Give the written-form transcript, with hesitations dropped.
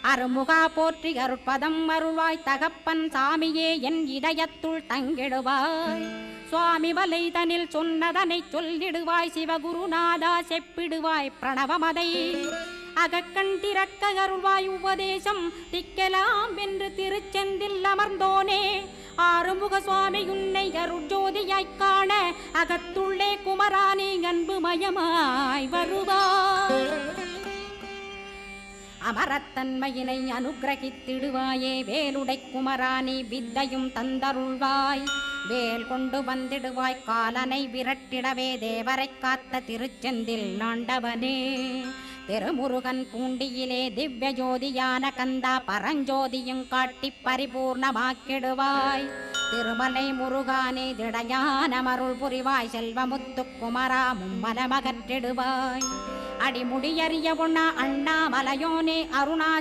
அருமுகா போற்றி அருட்பதம் அருள்வாய் தகப்பன் சாமியே என் இதயத்துள் தங்கிடுவாய் சுவாமி வலைதனில் சொன்னதனை சொல்லிடுவாய் சிவகுருநாதா செப்பிடுவாய் பிரணவமதை அகக்கண் திறக்க அருள்வாய் உபதேசம் திக்கலாம் என்று திருச்செந்தில் அமர்ந்தோனே ஆறுமுக சுவாமி உன்னை அருட்ஜோதியாய்க் காண அகத்துள்ளே குமரானி அன்புமயமாய் வருவாய் அமரத்தன்மையினை அனுகிரகித்திடுவாயே வேலுடை குமரானி வித்தையும் தந்தருள்வாய் வேல் கொண்டு வந்திடுவாய் காலனை விரட்டிடவே தேவரை காத்த திருச்செந்தில் ஆண்டவனே திருமுருகன் பூண்டியிலே திவ்ய ஜோதியான கந்தா பரஞ்சோதியும் காட்டி பரிபூர்ணமாக்கிடுவாய் திருமலை முருகானே திடையான மருள் புரிவாய் செல்வமுத்து குமரா மும்மலமகற்றிடுவாய் அடிமுடியறிய உண்ணா அண்ணாமலையோனே அருணாச